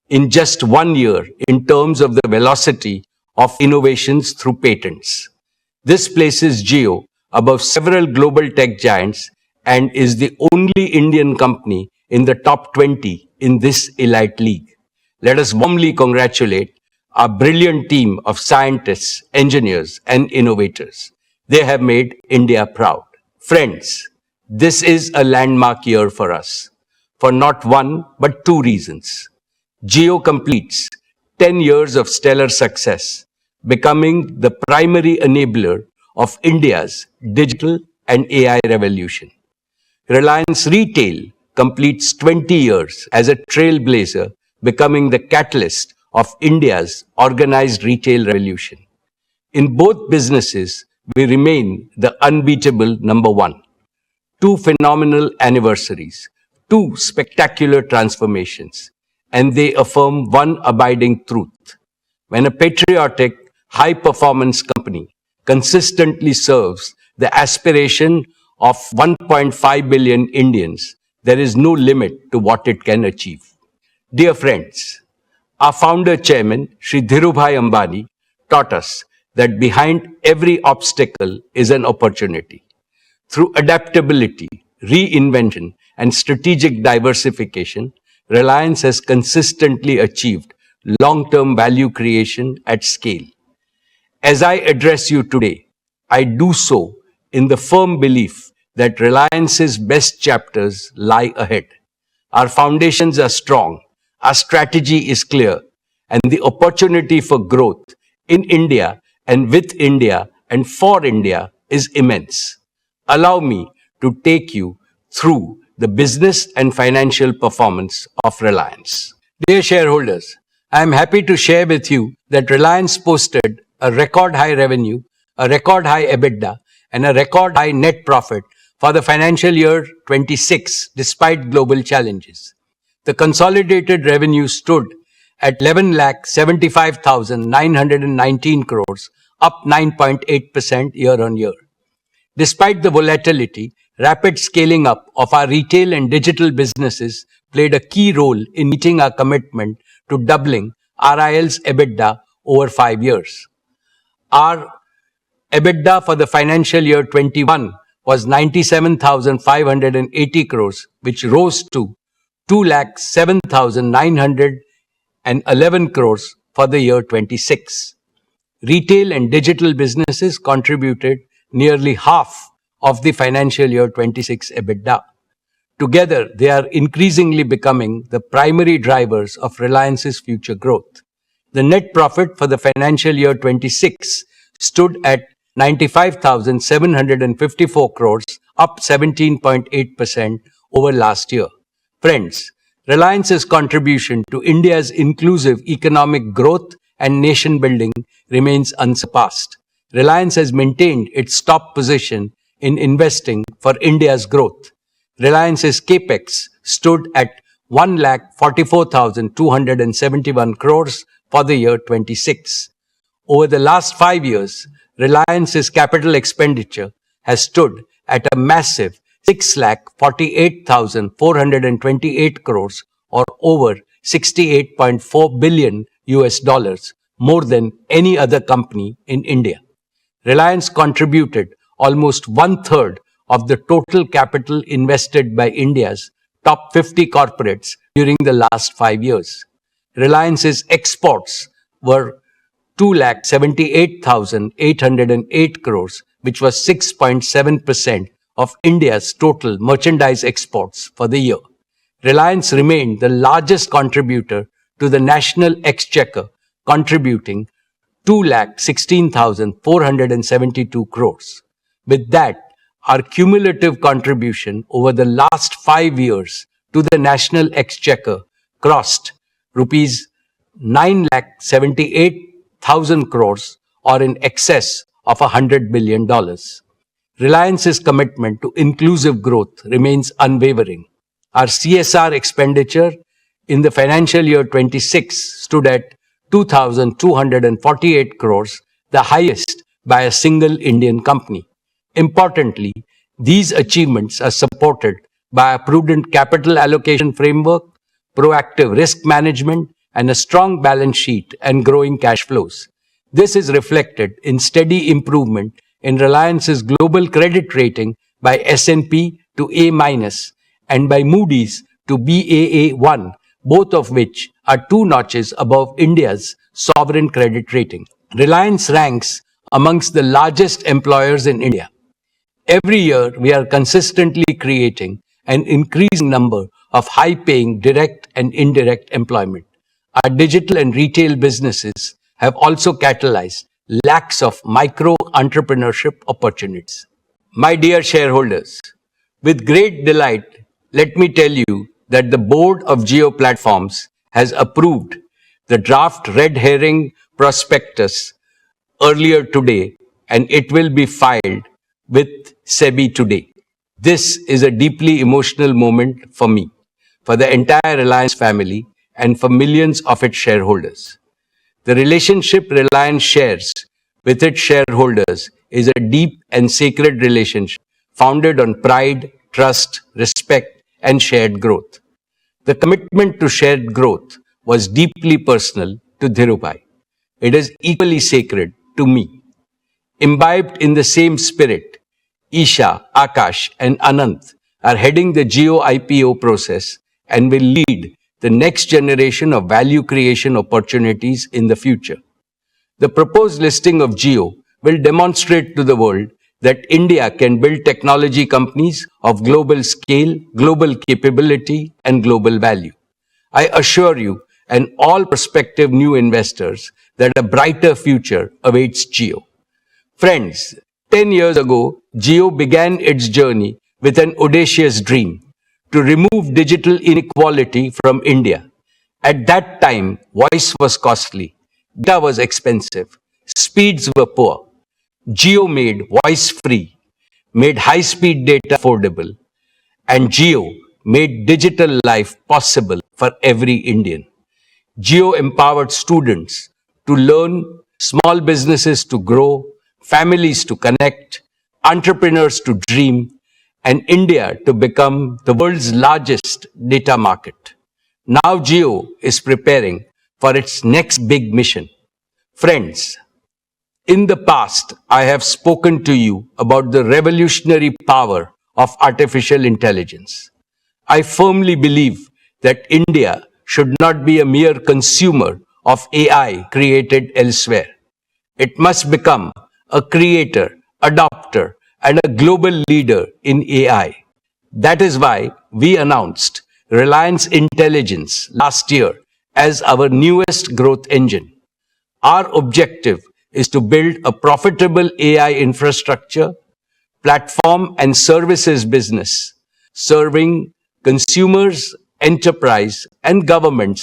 in just 1 year in terms of the velocity of innovations through patents. This places Jio above several global tech giants and is the only Indian company in the top 20 in this elite league. Let us warmly congratulate our brilliant team of scientists, engineers, and innovators. They have made India proud. Friends, this is a landmark year for us, for not one but two reasons. Jio completes 10 years of stellar success, becoming the primary enabler of India's digital and AI revolution. Reliance Retail completes 20 years as a trailblazer, becoming the catalyst of India's organized retail revolution. In both businesses, we remain the unbeatable number one. Two phenomenal anniversaries, two spectacular transformations, and they affirm one abiding truth. When a patriotic, high-performance company consistently serves the aspiration of 1.5 billion Indians, there is no limit to what it can achieve. Dear friends, our founder chairman, Shri Dhirubhai Ambani, taught us that behind every obstacle is an opportunity. Through adaptability, reinvention, and strategic diversification, Reliance has consistently achieved long-term value creation at scale. As I address you today, I do so in the firm belief that Reliance's best chapters lie ahead. Our foundations are strong, our strategy is clear, and the opportunity for growth in India and with India and for India is immense. Allow me to take you through the business and financial performance of Reliance. Dear shareholders, I am happy to share with you that Reliance posted a record high revenue, a record high EBITDA, and a record high net profit for the financial year 26 despite global challenges. The consolidated revenue stood at 11,75,919 crores, up 9.8% year-on-year. Despite the volatility, rapid scaling up of our retail and digital businesses played a key role in meeting our commitment to doubling RIL's EBITDA over 5 years. Our EBITDA for the financial year 21 was 97,580 crores, which rose to 2,07,911 crores for the year 26. Retail and digital businesses contributed nearly half of the financial year 26 EBITDA. Together, they are increasingly becoming the primary drivers of Reliance's future growth. The net profit for the financial year 26 stood at 95,754 crores, up 17.8% over last year. Friends, Reliance's contribution to India's inclusive economic growth and nation building remains unsurpassed. Reliance has maintained its top position in investing for India's growth. Reliance's capex stood at 1,44,271 crores for the year 26. Over the last 5 years, Reliance's capital expenditure has stood at a massive 6,48,428 crores, or over $68.4 billion, more than any other company in India. Reliance contributed almost 1/3 of the total capital invested by India's top 50 corporates during the last 5 years. Reliance's exports were 2,78,808 crores, which was 6.7% of India's total merchandise exports for the year. Reliance remained the largest contributor to the national exchequer, contributing 2,16,472 crores. With that, our cumulative contribution over the last 5 years to the national exchequer crossed rupees 9,78,000 crores, or in excess of $100 billion. Reliance's commitment to inclusive growth remains unwavering. Our CSR expenditure in the financial year 26 stood at 2,248 crores, the highest by a single Indian company. Importantly, these achievements are supported by a prudent capital allocation framework, proactive risk management, and a strong balance sheet and growing cash flows. This is reflected in steady improvement in Reliance's global credit rating by S&P to A- and by Moody's to Baa1, both of which are 2 notches above India's sovereign credit rating. Reliance ranks amongst the largest employers in India. Every year, we are consistently creating an increasing number of high-paying direct and indirect employment. Our digital and retail businesses have also catalyzed lakhs of micro-entrepreneurship opportunities. My dear shareholders, with great delight, let me tell you that the board of Jio Platforms has approved the draft red herring prospectus earlier today, and it will be filed with SEBI today. This is a deeply emotional moment for me, for the entire Reliance family, and for millions of its shareholders. The relationship Reliance shares with its shareholders is a deep and sacred relationship founded on pride, trust, respect, and shared growth. The commitment to shared growth was deeply personal to Dhirubhai. It is equally sacred to me. Imbibed in the same spirit, Isha, Akash, and Anant are heading the Jio IPO process and will lead the next generation of value creation opportunities in the future. The proposed listing of Jio will demonstrate to the world that India can build technology companies of global scale, global capability, and global value. I assure you and all prospective new investors that a brighter future awaits Jio. Friends, 10 years ago, Jio began its journey with an audacious dream to remove digital inequality from India. At that time, voice was costly, data was expensive, speeds were poor. Jio made voice free, made high-speed data affordable, and Jio made digital life possible for every Indian. Jio empowered students to learn, small businesses to grow, families to connect, entrepreneurs to dream, and India to become the world's largest data market. Now Jio is preparing for its next big mission. Friends, in the past, I have spoken to you about the revolutionary power of artificial intelligence. I firmly believe that India should not be a mere consumer of AI created elsewhere. It must become a creator, adopter, and a global leader in AI. That is why we announced Reliance Intelligence last year as our newest growth engine. Our objective is to build a profitable AI infrastructure, platform, and services business, serving consumers, enterprise, and governments